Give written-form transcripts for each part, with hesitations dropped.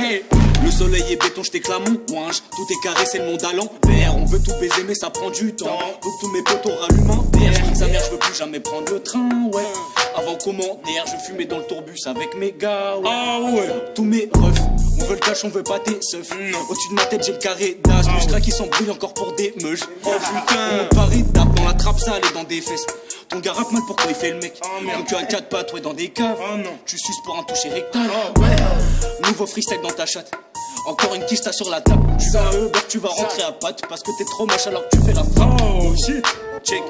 Hey. Le soleil est béton, je t'éclame mon ouinge. Tout est carré, c'est le monde à l'envers. On veut tout baiser, mais ça prend du temps. Faut que tous mes potos rallument un verre. Sa mère, je veux plus jamais prendre le train, ouais. Avant commentaire, je fumais dans le tourbus avec mes gars, ouais. Ah ouais. Tous mes refs, on veut le cash, on veut pas tes seufs. Au-dessus de ma tête, j'ai le carré d'as. Muscla qui s'embrouille encore pour des meuches. Oh putain, on parie tape dans la trappe sale et dans des fesses. Ton gars rappe mal, pourquoi il fait le mec? Donc à 4 pattes, ouais, dans des caves. Tu suces pour un toucher rectal. Nouveau freestyle dans ta chatte. Encore une quiche, t'as sur la table. Tu vas à Uber, tu vas rentrer à patte. Parce que t'es trop moche alors que tu fais la frappe. Oh shit. Check.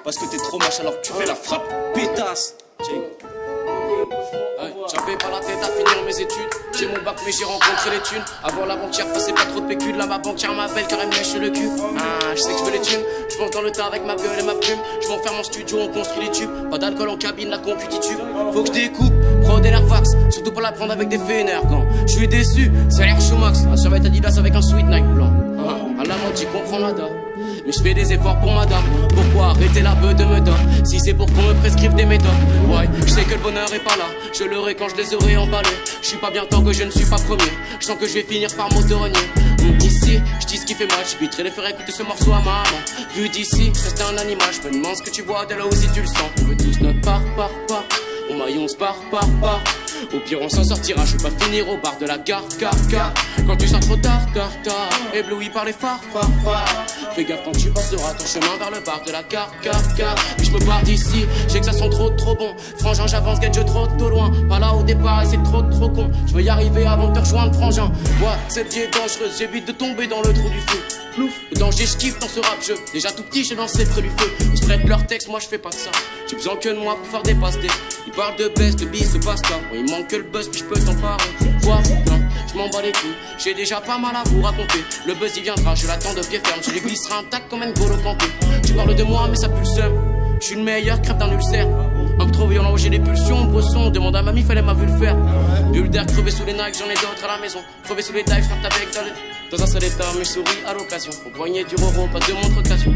Parce que t'es trop moche alors que tu fais la frappe. Pétasse. Check. J'avais pas la tête à finir mes études. J'ai mon bac mais j'ai rencontré les thunes. Avant la banquière passait pas trop de pécule. Là ma banquière m'appelle car elle me lèche le cul. Ah, je sais que je veux les thunes. Je pense dans le tas avec ma gueule et ma plume. Je m'enferme en studio, on construit les tubes. Pas d'alcool en cabine, la compu titube. Faut que je découpe, prod et fax. Surtout pas la prendre avec des fénères quand je suis déçu, c'est l'air chaud max. Un survêt Adidas avec un sweet Nike blanc. À la mode j'y comprends nada. Mais je fais des efforts pour madame. Pourquoi arrêter la beuh de me donne si c'est pour qu'on me prescrive des méthodes? Ouais, je sais que le bonheur est pas là. Je l'aurai quand je les aurai emballés. Je suis pas bien tant que je ne suis pas premier. Je sens que je vais finir par m'auto-renier. Ici, je dis ce qui fait mal. J'éviterai de faire écouter ce morceau à maman. Vu d'ici, reste un animal. Je me demande ce que tu bois de là où si tu le sens. On veut tous notre part. Au maillon se part. Au pire on s'en sortira, je vais pas finir au bar de la gare. Quand tu sors trop tard, ébloui par les phares. Fais gaffe quand tu passeras ton chemin vers le bar de la gare. Puis je me barre d'ici, je sais que ça sent trop bon. Frangin, j'avance, get je trop loin. Pas là au départ et c'est trop con. Je veux y arriver avant de te rejoindre, frangin. Ouais, cette vie est dangereuse, j'évite de tomber dans le trou du feu. Plouf, le danger je kiffe dans ce rap jeu. Déjà tout petit j'ai lancé près du feu. Ils se prêtent leur texte, moi je fais pas ça. J'ai besoin que de moi pour faire des passes D. Ils parlent de baisse, de bis, de pasta. Bon, il manque que le buzz puis je peux t'en parler. Vois, non, je m'en bats les couilles. J'ai déjà pas mal à vous raconter. Le buzz il viendra, je l'attends de pied ferme. Je lui glisserai un tac comme un golo canté. Tu parles de moi mais ça pue le seum. Je suis le meilleur, crève d'un ulcère. Un peu trop violent où j'ai des pulsions, bresson. Demande à mamie, fallait m'a vu le faire. Bulle d'air crevé sous les Nike, j'en ai d'autres à la maison. Crevé sous les tailles, frappe ta bec dans un seul état, mais je souris à l'occasion. Au poignet du roro, pas de montre occasion.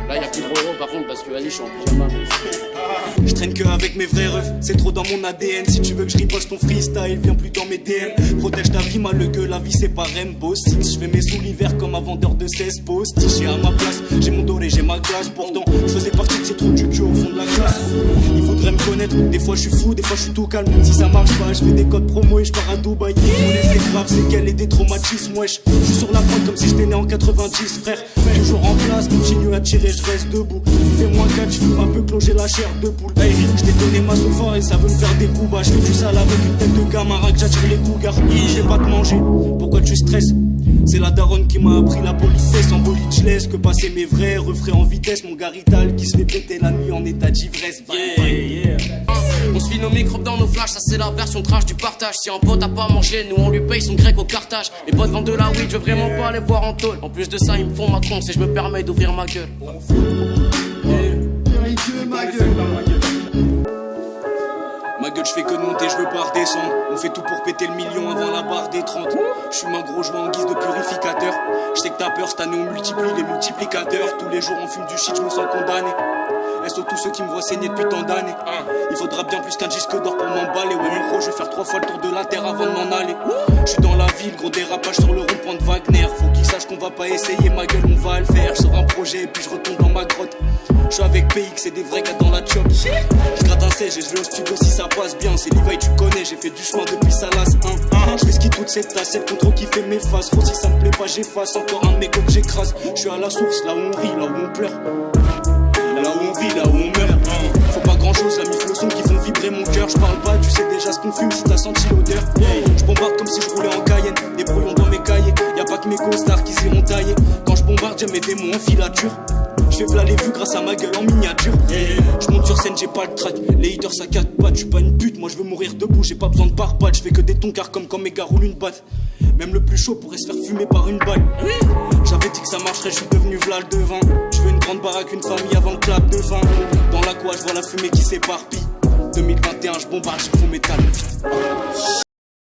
Là y'a plus de roro par contre parce que vas-y je suis en pyjama. Je traîne que avec mes vrais refs, c'est trop dans mon ADN. Si tu veux que je riposte ton freestyle, viens plus dans mes DM. Protège ta vie, mal le gueule, la vie c'est pas Rainbow Six. Je fais mes sous l'hiver comme un vendeur de 16 postiches. À ma place, j'ai mon doré, j'ai ma glace. Pourtant, je faisais partie de ces trous du cul au fond de la classe. Il faudrait me connaître, des fois je suis fou, des fois je suis tout calme. Si ça marche pas, je fais des codes promo et je pars à Dubaï. C'est grave, c'est qu'elle est des traumatismes, wesh. Je suis sur la prod comme si j'étais né en 90, frère. Toujours en place, continue à tirer, je reste debout. Fais-moi 4, je fume un peu clonger la chair de poule. Je t'ai donné ma sofa et ça veut me faire des coups bas. Je fais du sale avec une tête de gamin, que j'attire les cougars. Je vais pas te manger, pourquoi tu stresses? C'est la daronne qui m'a appris la politesse. En bolide je laisse que passer mes vrais refrains en vitesse. Mon garital qui se fait péter la nuit en état d'ivresse. On se file nos microbes dans nos flashs, ça c'est la version trash du partage. Si un pote a pas mangé, nous on lui paye son grec au cartage. Les potes vendent de la weed, je veux vraiment pas les voir en tôle. En plus de ça ils me font ma conce et je me permets d'ouvrir ma gueule. Ma gueule, je fais que de monter, je veux pas redescendre. On fait tout pour péter le million avant la barre des 30. Je suis ma gros joie en guise de purificateur. Je sais que t'as peur, cette année on multiplie les multiplicateurs. Tous les jours on fume du shit, je me sens condamné. Elles sont tous ceux qui me voient saigner depuis tant d'années. Il faudra bien plus qu'un disque d'or pour m'emballer. Ouais mon gros, je vais faire 3 fois le tour de la terre avant de m'en aller. Je suis dans la ville, gros dérapage sur le rond-point de Wagner. Faut qu'ils sachent qu'on va pas essayer, ma gueule on va le faire. Je sors un projet et puis je retourne dans ma grotte. Je suis avec PX, c'est des vrais gars dans la chop. Je gratte un siège et je vais au studio si ça passe bien. C'est Levi, tu connais, j'ai fait du chemin depuis Salas 1. Je fais ski toute cette tasse, c'est le contrôle qui fait mes faces. Faut si ça me plaît pas, j'efface. Encore un mégot que j'écrase. Je suis à la source, là où on rit, là où on pleure. Là où on vit, là où on meurt. Faut pas grand chose, la mif, le son qui font vibrer mon cœur. Je parle pas, tu sais déjà ce qu'on fume si t'as senti l'odeur. Je bombarde comme si je roulais en Cayenne. Des brouillons dans mes cahiers, y'a pas que mes co-stars qui s'iront tailler. Quand je bombarde, j'aime mes démons en filature. Je fais plat les vues grâce à ma gueule en miniature. Je monte sur scène, j'ai pas le track. Les haters ça 4 pattes, je suis pas une pute. Moi je veux mourir debout, j'ai pas besoin de pare-balles. Je fais que des tonkards comme quand mes gars roulent une batte. Même le plus chaud pourrait se faire fumer par une balle. J'avais dit que ça marcherait, je suis devenu Vlal devant. Je veux une grande baraque, une famille avant le clap de vin. Dans la quoi je vois la fumée qui s'éparpille. 2021 je bombarde, je fous mes talons vite.